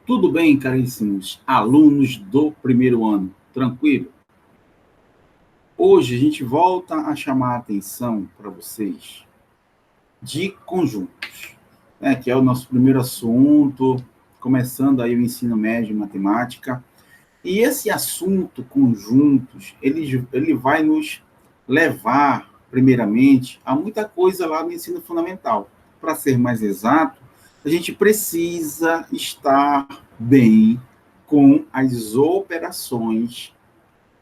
Tudo bem, caríssimos alunos do primeiro ano? Tranquilo? Hoje a gente volta a chamar a atenção para vocês de conjuntos, né, que é o nosso primeiro assunto, começando aí o ensino médio em matemática. E esse assunto, conjuntos, ele vai nos levar, primeiramente, a muita coisa lá no ensino fundamental. Para ser mais exato, a gente precisa estar bem com as operações,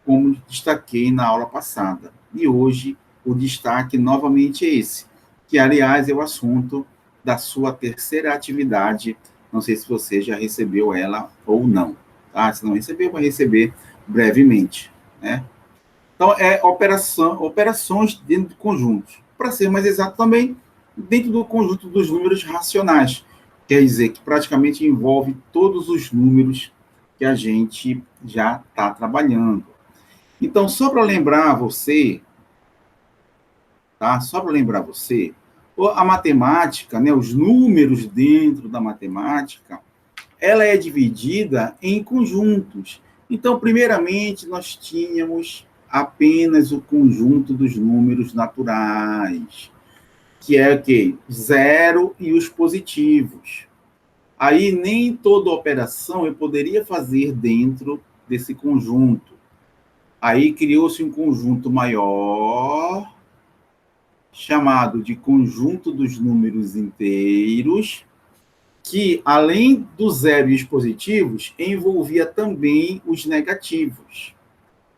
como destaquei na aula passada. E hoje o destaque novamente é esse, que aliás é o assunto da sua terceira atividade. Não sei se você já recebeu ela ou não. Tá? Se não recebeu, vai receber brevemente. Né? Então, operações dentro de conjuntos. Para ser mais exato também, dentro do conjunto dos números racionais. Quer dizer que praticamente envolve todos os números que a gente já está trabalhando. Então, só para lembrar você, tá? Só para lembrar você, a matemática, né, os números dentro da matemática, ela é dividida em conjuntos. Então, primeiramente, nós tínhamos apenas o conjunto dos números naturais, que é o quê? Zero e os positivos. Aí, nem toda operação eu poderia fazer dentro desse conjunto. Aí criou-se um conjunto maior, chamado de conjunto dos números inteiros, que, além do zero e os positivos, envolvia também os negativos.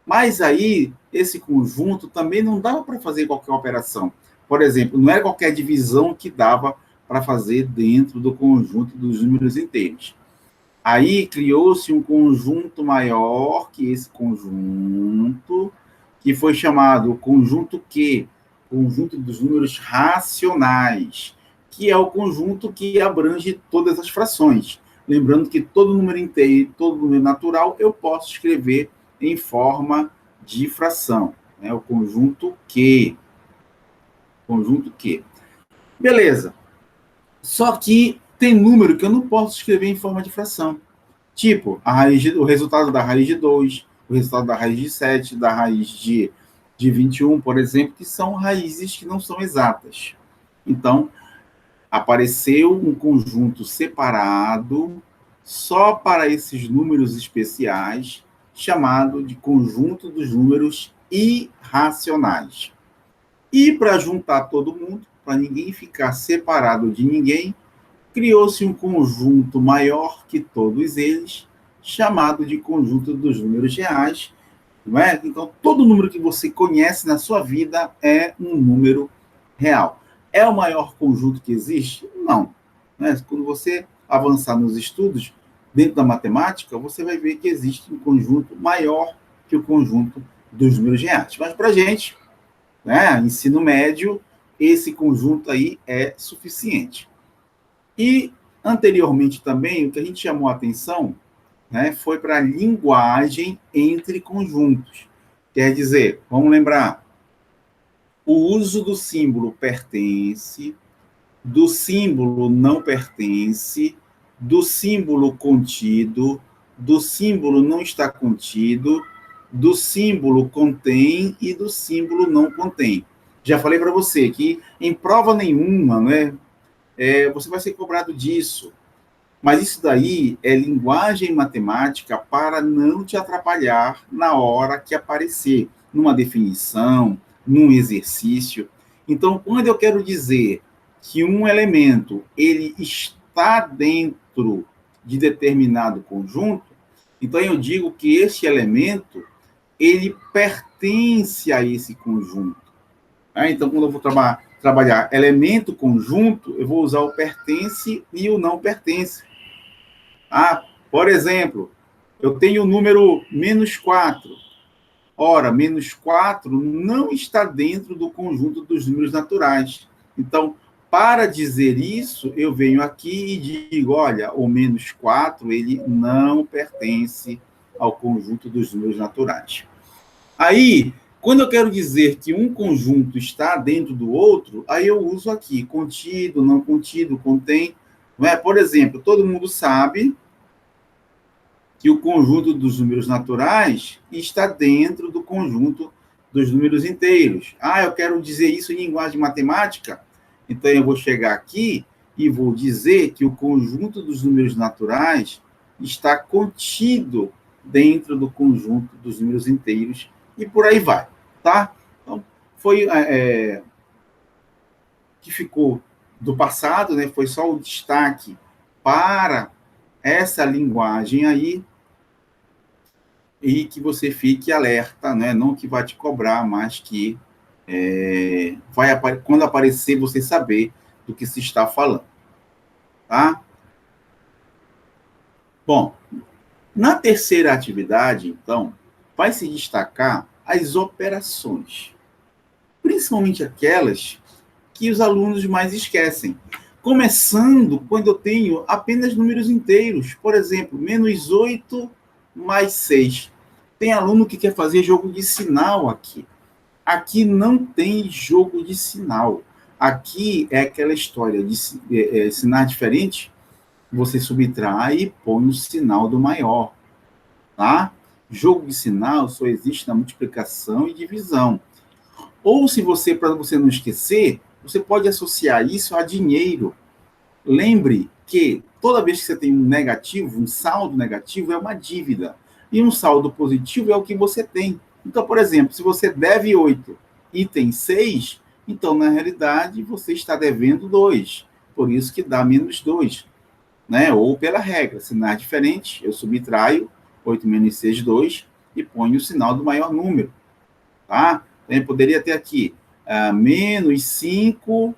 Mas aí, esse conjunto também não dava para fazer qualquer operação. Por exemplo, não era qualquer divisão que dava para fazer dentro do conjunto dos números inteiros. Aí criou-se um conjunto maior que esse conjunto, que foi chamado conjunto Q, conjunto dos números racionais, que é o conjunto que abrange todas as frações. Lembrando que todo número inteiro, todo número natural, eu posso escrever em forma de fração. Né? O conjunto Q. Conjunto Q. Beleza. Só que tem número que eu não posso escrever em forma de fração. Tipo, o resultado da raiz de 2, o resultado da raiz de 7, da raiz de 21, por exemplo, que são raízes que não são exatas. Então, apareceu um conjunto separado só para esses números especiais, chamado de conjunto dos números irracionais. E para juntar todo mundo, para ninguém ficar separado de ninguém, criou-se um conjunto maior que todos eles, chamado de conjunto dos números reais. Não é? Então, todo número que você conhece na sua vida é um número real. É o maior conjunto que existe? Não. Né? Quando você avançar nos estudos, dentro da matemática, você vai ver que existe um conjunto maior que o conjunto dos números reais. Mas para a gente, né, ensino médio, esse conjunto aí é suficiente. E, anteriormente também, o que a gente chamou a atenção, né, foi para a linguagem entre conjuntos. Quer dizer, vamos lembrar, o uso do símbolo pertence, do símbolo não pertence, do símbolo contido, do símbolo não está contido, do símbolo contém e do símbolo não contém. Já falei para você que em prova nenhuma, né, você vai ser cobrado disso. Mas isso daí é linguagem matemática para não te atrapalhar na hora que aparecer, numa definição, num exercício. Então, quando eu quero dizer que um elemento ele está dentro de determinado conjunto, então eu digo que esse elemento ele pertence a esse conjunto. Então, quando eu vou trabalhar elemento conjunto, eu vou usar o pertence e o não pertence. Por exemplo, eu tenho o número -4. Ora, -4 não está dentro do conjunto dos números naturais. Então, para dizer isso, eu venho aqui e digo, olha, o -4 ele não pertence ao conjunto dos números naturais. Aí, quando eu quero dizer que um conjunto está dentro do outro, aí eu uso aqui contido, não contido, contém. Não é? Por exemplo, todo mundo sabe que o conjunto dos números naturais está dentro do conjunto dos números inteiros. Ah, eu quero dizer isso em linguagem matemática? Então, eu vou chegar aqui e vou dizer que o conjunto dos números naturais está contido dentro do conjunto dos números inteiros, e por aí vai, tá? Então, foi que ficou do passado, né? Foi só o destaque para essa linguagem aí, e que você fique alerta, né? Não que vai te cobrar, mas que quando aparecer, você saber do que se está falando, tá? Bom, na terceira atividade, então, vai se destacar as operações, principalmente aquelas que os alunos mais esquecem. Começando quando eu tenho apenas números inteiros, por exemplo, -8 mais 6. Tem aluno que quer fazer jogo de sinal aqui. Aqui não tem jogo de sinal. Aqui é aquela história de sinais diferentes, você subtrai e põe o sinal do maior, tá? Jogo de sinal só existe na multiplicação e divisão. Ou se você, para você não esquecer, você pode associar isso a dinheiro. Lembre que toda vez que você tem um negativo, um saldo negativo é uma dívida. E um saldo positivo é o que você tem. Então, por exemplo, se você deve 8 e tem 6, então, na realidade, você está devendo 2. Por isso que dá -2. Né? Ou pela regra, sinais diferentes, eu subtraio 8 menos 6, 2, e ponho o sinal do maior número. Tá? Então, eu poderia ter aqui -5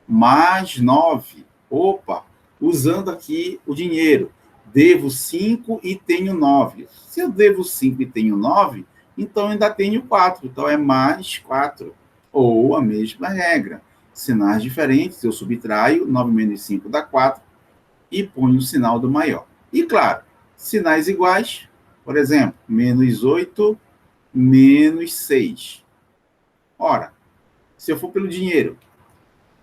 mais 9. Opa, usando aqui o dinheiro. Devo 5 e tenho 9. Se eu devo 5 e tenho 9, então ainda tenho 4. Então é mais 4. Ou a mesma regra. Sinais diferentes, eu subtraio 9 menos 5 dá 4 e ponho o sinal do maior. E claro, sinais iguais, por exemplo, -8 menos 6. Ora, se eu for pelo dinheiro,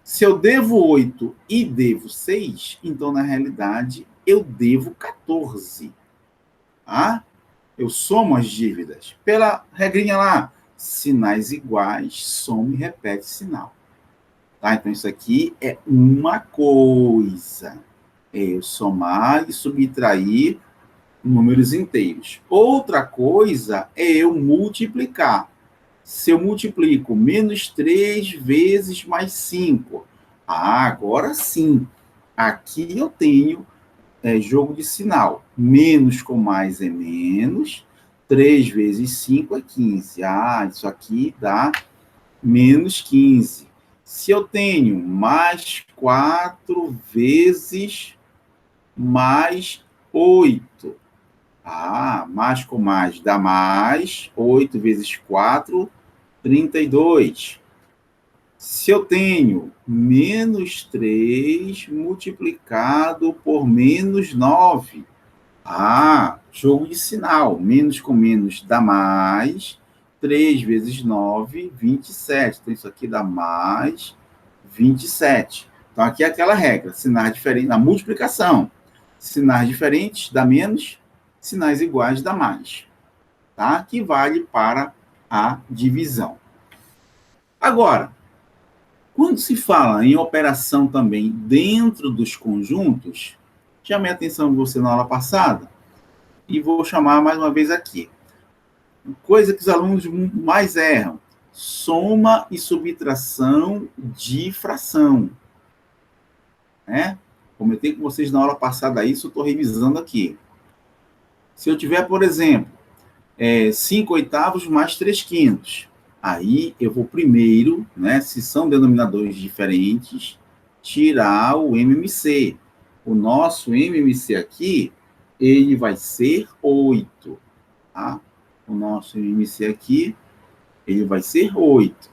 se eu devo 8 e devo 6, então, na realidade, eu devo 14. Ah? Eu somo as dívidas. Pela regrinha lá, sinais iguais, soma e repete sinal. Tá? Então, isso aqui é uma coisa. É eu somar e subtrair números inteiros. Outra coisa é eu multiplicar. Se eu multiplico -3 vezes mais 5, agora sim, aqui eu tenho jogo de sinal. Menos com mais é menos, 3 vezes 5 é 15. Isso aqui dá -15. Se eu tenho mais 4 vezes mais 8, mais com mais dá mais, 8 vezes 4, 32. Se eu tenho -3 multiplicado por -9, jogo de sinal. Menos com menos dá mais, 3 vezes 9, 27. Então, isso aqui dá mais 27. Então, aqui é aquela regra, sinais diferentes, na multiplicação. Sinais diferentes dá menos, sinais iguais dá mais. Tá? Que vale para a divisão. Agora, quando se fala em operação também dentro dos conjuntos, chamei a atenção de você na aula passada e vou chamar mais uma vez aqui. Coisa que os alunos mais erram: soma e subtração de fração. Né? Comentei com vocês na aula passada isso, estou revisando aqui. Se eu tiver, por exemplo, 5 oitavos mais 3 quintos, aí eu vou primeiro, né, se são denominadores diferentes, tirar o MMC. O nosso MMC aqui, ele vai ser 8. Tá? O nosso MMC aqui, ele vai ser 8.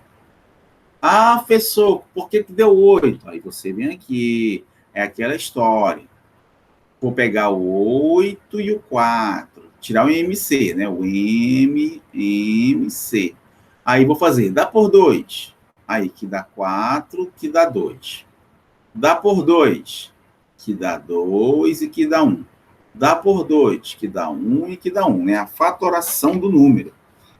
Professor, por que deu 8? Aí você vem aqui, é aquela história. Vou pegar o 8 e o 4, tirar o MC, né? O MC. Aí vou fazer, dá por 2. Aí que dá 4, que dá 2. Dá por 2, que dá 2 e que dá 1. dá por 2, que dá 1 e que dá 1, né? A fatoração do número.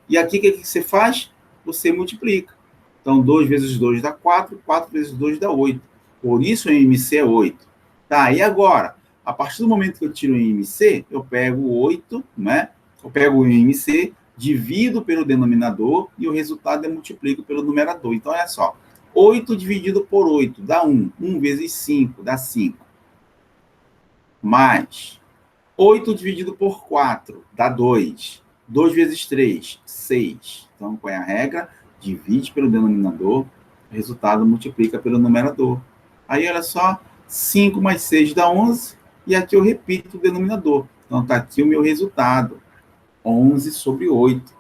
E aqui, o que você faz? Você multiplica. Então, 2 vezes 2 dá 4, 4 vezes 2 dá 8. Por isso, o IMC é 8. Tá, e agora? A partir do momento que eu tiro o IMC, eu pego o 8, né? Eu pego o IMC, divido pelo denominador e o resultado eu multiplico pelo numerador. Então, olha só. 8 dividido por 8 dá 1. 1 vezes 5 dá 5. Mais 8 dividido por 4 dá 2. 2 vezes 3, 6. Então, qual é a regra? Divide pelo denominador, o resultado multiplica pelo numerador. Aí, olha só, 5 mais 6 dá 11, e aqui eu repito o denominador. Então, está aqui o meu resultado, 11 sobre 8.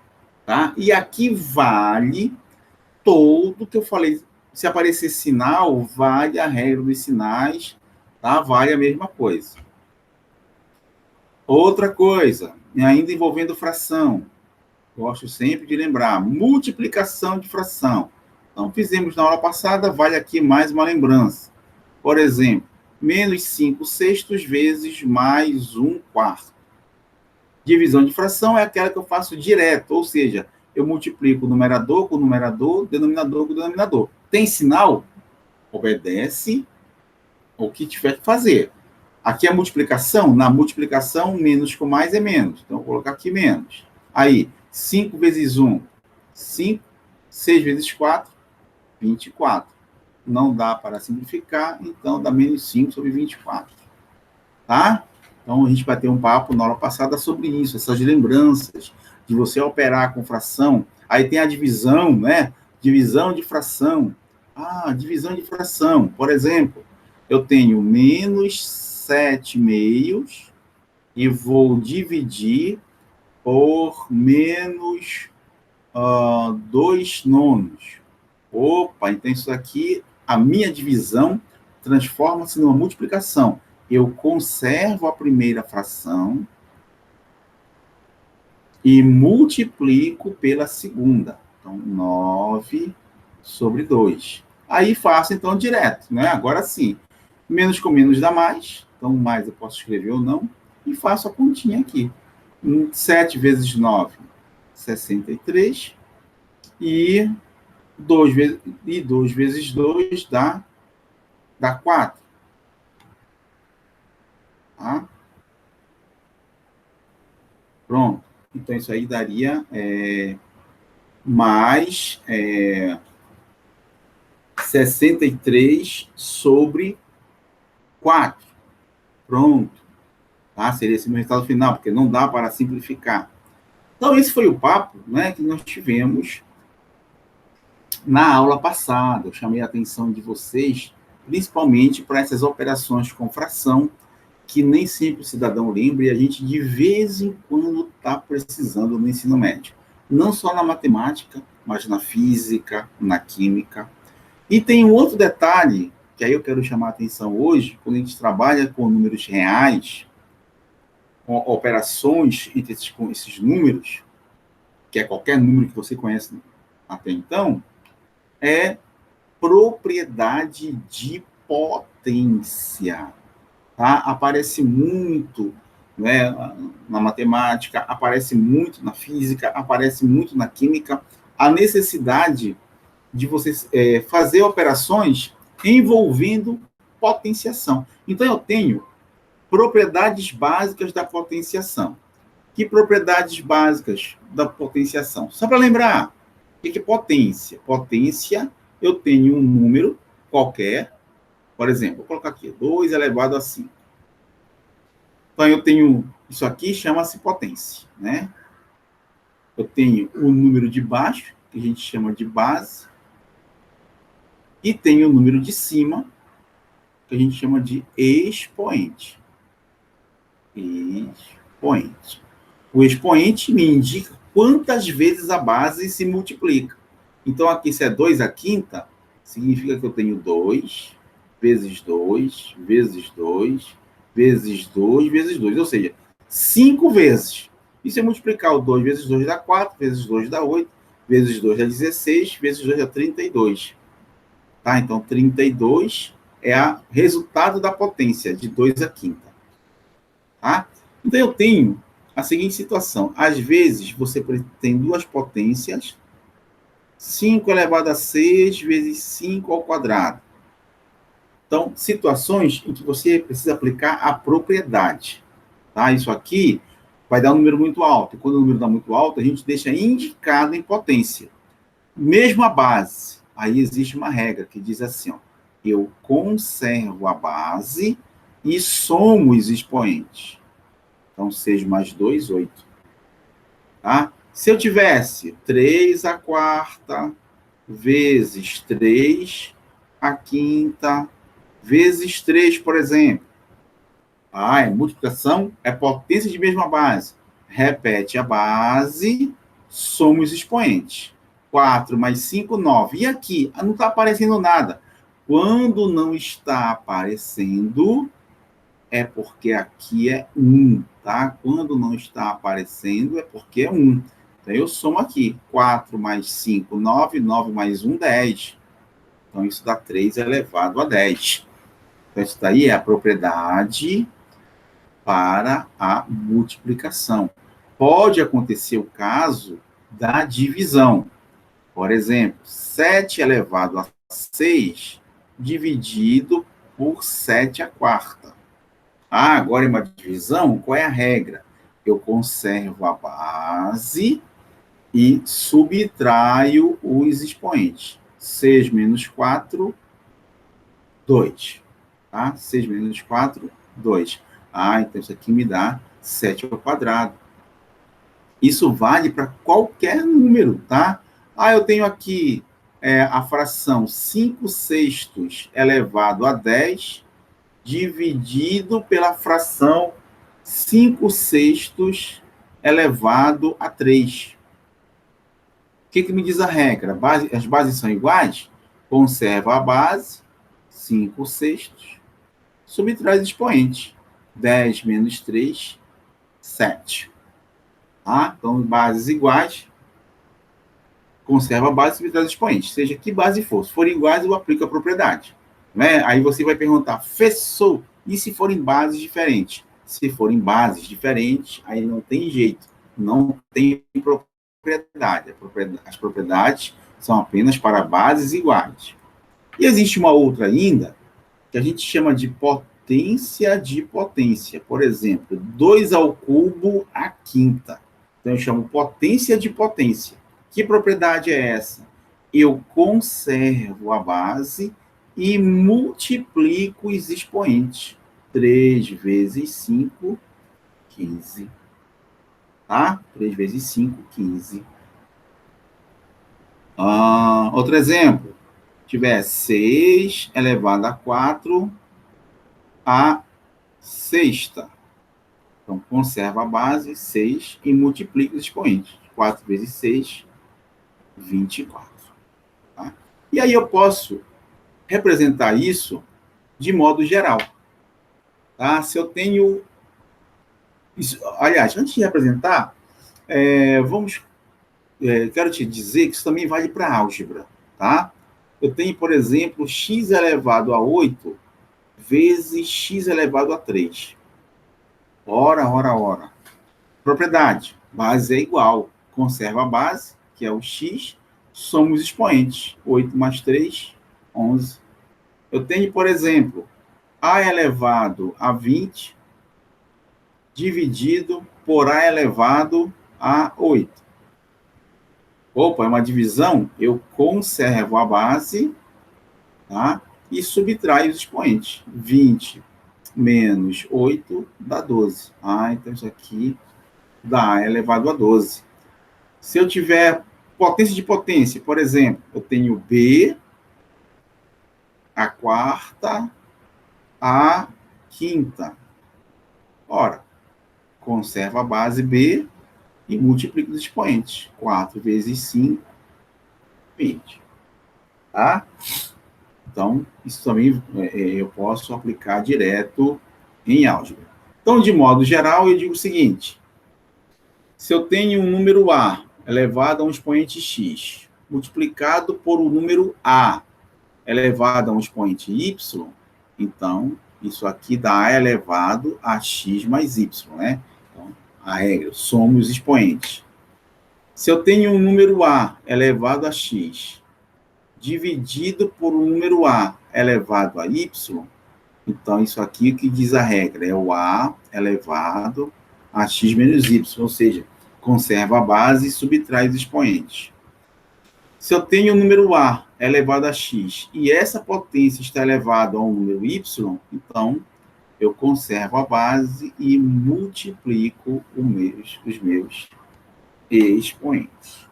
Tá? E aqui vale todo que eu falei. Se aparecer sinal, vale a regra dos sinais, tá? Vale a mesma coisa. Outra coisa, ainda envolvendo fração, gosto sempre de lembrar, multiplicação de fração. Então, fizemos na aula passada, vale aqui mais uma lembrança. Por exemplo, menos 5 sextos vezes mais 1 quarto. Divisão de fração é aquela que eu faço direto, ou seja, eu multiplico o numerador com o numerador, denominador com o denominador. Tem sinal? Obedece o que tiver que fazer. Aqui é a multiplicação. Na multiplicação, menos com mais é menos. Então, vou colocar aqui menos. Aí, 5 vezes 1, 5. 6 vezes 4, 24. Não dá para simplificar, então dá menos 5 sobre 24. Tá? Então, a gente vai ter um papo na aula passada sobre isso, essas lembranças de você operar com fração. Aí tem a divisão, né? Divisão de fração. Divisão de fração. Por exemplo, eu tenho menos 7 meios e vou dividir por menos 2 nonos. Opa, então isso aqui, a minha divisão transforma-se numa multiplicação. Eu conservo a primeira fração e multiplico pela segunda. Então, 9 sobre 2. Aí faço, então, direto, né? Agora sim. Menos com menos dá mais. Então, mais eu posso escrever ou não. E faço a continha aqui. 7 vezes 9, 63. E 2 vezes 2 dá 4. Tá? Pronto. Então, isso aí daria mais 63 sobre 4. Pronto. Tá? Seria esse o meu resultado final, porque não dá para simplificar. Então, esse foi o papo, né, que nós tivemos na aula passada. Eu chamei a atenção de vocês, principalmente para essas operações com fração, que nem sempre o cidadão lembra, e a gente, de vez em quando, está precisando no ensino médio. Não só na matemática, mas na física, na química. E tem um outro detalhe, que aí eu quero chamar a atenção hoje, quando a gente trabalha com números reais, com operações entre esses números, que é qualquer número que você conhece até então, é propriedade de potência. Tá? Aparece muito, né, na matemática, aparece muito na física, aparece muito na química, a necessidade de você fazer operações envolvendo potenciação. Então, eu tenho propriedades básicas da potenciação. Que propriedades básicas da potenciação? Só para lembrar, o que é potência? Potência, eu tenho um número qualquer, por exemplo, vou colocar aqui, 2 elevado a 5. Então, eu tenho, isso aqui chama-se potência, né? Eu tenho o número de baixo, que a gente chama de base, e tenho o número de cima, que a gente chama de expoente. Expoente. O expoente me indica quantas vezes a base se multiplica. Então, aqui, se é 2 à quinta, significa que eu tenho 2, vezes 2, vezes 2, vezes 2, vezes 2. Ou seja, 5 vezes. E se eu multiplicar o 2 vezes 2 dá 4, vezes 2 dá 8, vezes 2 dá 16, vezes 2 dá 32. Tá? Então, 32 é o resultado da potência, de 2 à quinta. Tá? Então, eu tenho a seguinte situação. Às vezes, você tem duas potências, 5 elevado a 6 vezes 5 ao quadrado. Então, situações em que você precisa aplicar a propriedade. Tá? Isso aqui vai dar um número muito alto. E quando o número dá muito alto, a gente deixa indicado em potência. Mesmo a base. Aí existe uma regra que diz assim, ó, eu conservo a base e somo os expoentes. Então, 6 mais 2, 8. Tá? Se eu tivesse 3 a quarta vezes 3 a quinta vezes 3, por exemplo. Multiplicação é potência de mesma base. Repete a base, soma os expoentes. 4 mais 5, 9. E aqui, não está aparecendo nada. Quando não está aparecendo, é porque aqui é 1, tá? Quando não está aparecendo, é porque é 1. Então, eu somo aqui. 4 mais 5, 9. 9 mais 1, 10. Então, isso dá 3 elevado a 10. Então, isso daí é a propriedade para a multiplicação. Pode acontecer o caso da divisão. Por exemplo, 7 elevado a 6 dividido por 7 a quarta. Agora, em uma divisão, qual é a regra? Eu conservo a base e subtraio os expoentes. 6 menos 4, 2. Tá? 6 menos 4, 2. Então isso aqui me dá 7 ao quadrado. Isso vale para qualquer número, tá? Eu tenho aqui a fração 5 sextos elevado a 10 dividido pela fração 5 sextos elevado a 3. O que me diz a regra? As bases são iguais? Conserva a base, 5 sextos, subtrai os expoentes. 10 menos 3, 7. Então, bases iguais, conserva a base e subtrai os expoentes. Seja que base for. Se forem iguais, eu aplico a propriedade. Né? Aí você vai perguntar, professor, e se forem bases diferentes? Se forem bases diferentes, aí não tem jeito. Não tem propriedade. As propriedades são apenas para bases iguais. E existe uma outra ainda, que a gente chama de potência de potência. Por exemplo, 2 ao cubo à quinta. Então, eu chamo potência de potência. Que propriedade é essa? Eu conservo a base e multiplico os expoentes. 3 vezes 5, 15. Tá? 3 vezes 5, 15. Outro exemplo. Tiver 6 elevado a 4 a sexta. Então, conserva a base, 6, e multiplica os expoentes. 4 vezes 6, 24. Tá? E aí eu posso representar isso de modo geral. Tá? Se eu tenho... Aliás, antes de representar, quero te dizer que isso também vale para álgebra. Tá? Eu tenho, por exemplo, x elevado a 8 vezes x elevado a 3. Ora. Propriedade. Base é igual. Conserva a base, que é o x, soma os expoentes. 8 mais 3, 11. Eu tenho, por exemplo, a elevado a 20 dividido por a elevado a 8. É uma divisão. Eu conservo a base, tá? E subtraio os expoentes. 20 menos 8 dá 12. Então isso aqui dá a elevado a 12. Se eu tiver potência de potência, por exemplo, eu tenho B, a quarta, a quinta. Conserva a base B e multiplica os expoentes. 4 vezes 5, 20. Tá? Então, isso também eu posso aplicar direto em álgebra. Então, de modo geral, eu digo o seguinte. Se eu tenho um número A elevado a um expoente x, multiplicado por um número A elevado a um expoente y, então, isso aqui dá A elevado a x mais y, né? a regra, some os expoentes. Se eu tenho um número A elevado a x, dividido por um número A elevado a y, então isso aqui que diz a regra, é o A elevado a x menos y, ou seja, conserva a base e subtrai os expoentes. Se eu tenho o número A elevado a x e essa potência está elevada a um número y, então eu conservo a base e multiplico os meus expoentes.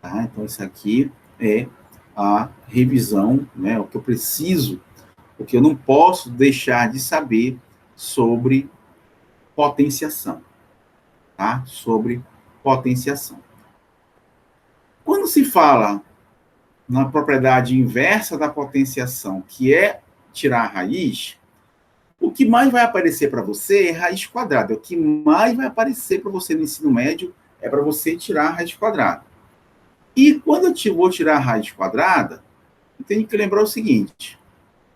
Tá? Então, isso aqui é a revisão, né? O que eu preciso, o que eu não posso deixar de saber sobre potenciação. Tá? Sobre potenciação. Quando se fala na propriedade inversa da potenciação, que é tirar a raiz, o que mais vai aparecer para você é raiz quadrada. O que mais vai aparecer para você no ensino médio é para você tirar a raiz quadrada. E quando eu vou tirar a raiz quadrada, eu tenho que lembrar o seguinte.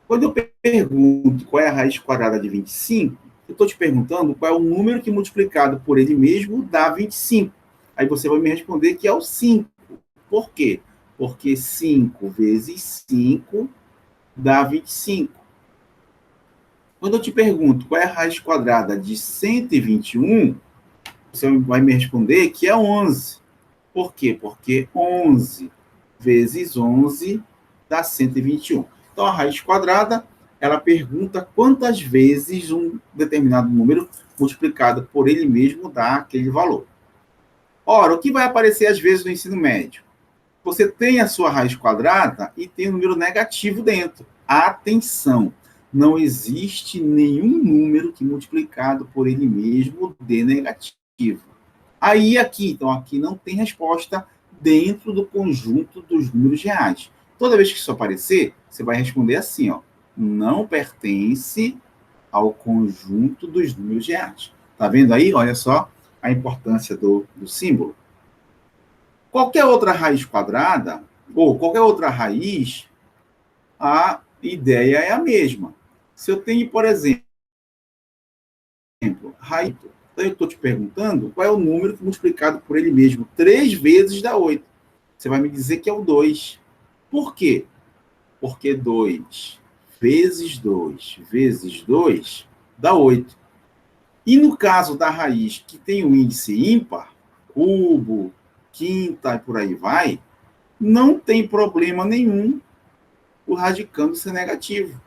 Quando eu pergunto qual é a raiz quadrada de 25, eu estou te perguntando qual é o número que multiplicado por ele mesmo dá 25. Aí você vai me responder que é o 5. Por quê? Porque 5 vezes 5 dá 25. Quando eu te pergunto qual é a raiz quadrada de 121, você vai me responder que é 11. Por quê? Porque 11 vezes 11 dá 121. Então, a raiz quadrada, ela pergunta quantas vezes um determinado número multiplicado por ele mesmo dá aquele valor. Ora, o que vai aparecer às vezes no ensino médio? Você tem a sua raiz quadrada e tem um número negativo dentro. Atenção! Não existe nenhum número que multiplicado por ele mesmo dê negativo. Aí, aqui, então, aqui não tem resposta dentro do conjunto dos números reais. Toda vez que isso aparecer, você vai responder assim, ó, não pertence ao conjunto dos números reais. Tá vendo aí? Olha só a importância do símbolo. Qualquer outra raiz quadrada, ou qualquer outra raiz, a ideia é a mesma. Se eu tenho, por exemplo, raiz, então eu estou te perguntando qual é o número que multiplicado por ele mesmo 3 vezes dá 8. Você vai me dizer que é o 2. Por quê? Porque 2 vezes 2 vezes 2 dá 8. E no caso da raiz que tem o índice ímpar, cubo, quinta e por aí vai, não tem problema nenhum o radicando ser negativo.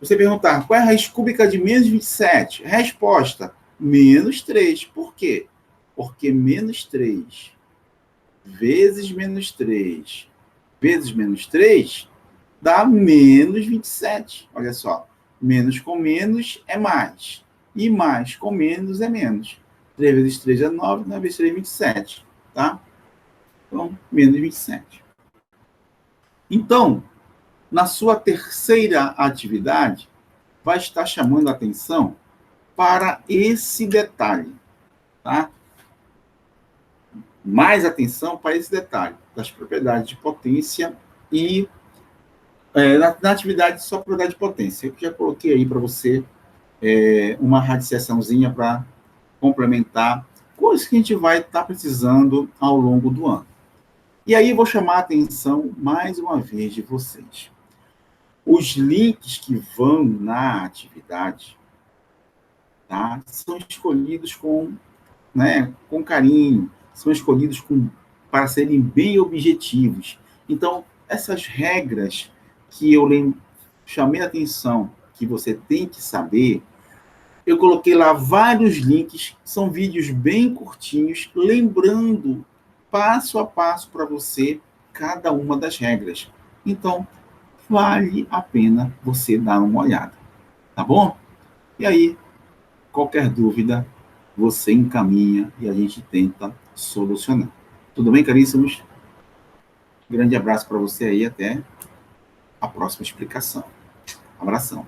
Você perguntar, qual é a raiz cúbica de menos 27? Resposta, menos 3. Por quê? Porque menos 3 vezes menos 3 vezes menos 3 dá menos 27. Olha só, menos com menos é mais. E mais com menos é menos. 3 vezes 3 é 9, 9 vezes 3 é 27. Tá? Então, menos 27. Então, na sua terceira atividade, vai estar chamando a atenção para esse detalhe, tá? Mais atenção para esse detalhe das propriedades de potência e na atividade só propriedade de potência. Eu já coloquei aí para você uma radiciaçãozinha para complementar coisas que a gente vai estar precisando ao longo do ano. E aí vou chamar a atenção mais uma vez de vocês. Os links que vão na atividade, tá, são escolhidos com carinho, são escolhidos para serem bem objetivos. Então, essas regras que eu chamei a atenção, que você tem que saber, eu coloquei lá vários links, são vídeos bem curtinhos, lembrando passo a passo para você cada uma das regras. Então, vale a pena você dar uma olhada, tá bom? E aí, qualquer dúvida, você encaminha e a gente tenta solucionar. Tudo bem, caríssimos? Grande abraço para você aí, até a próxima explicação. Abração.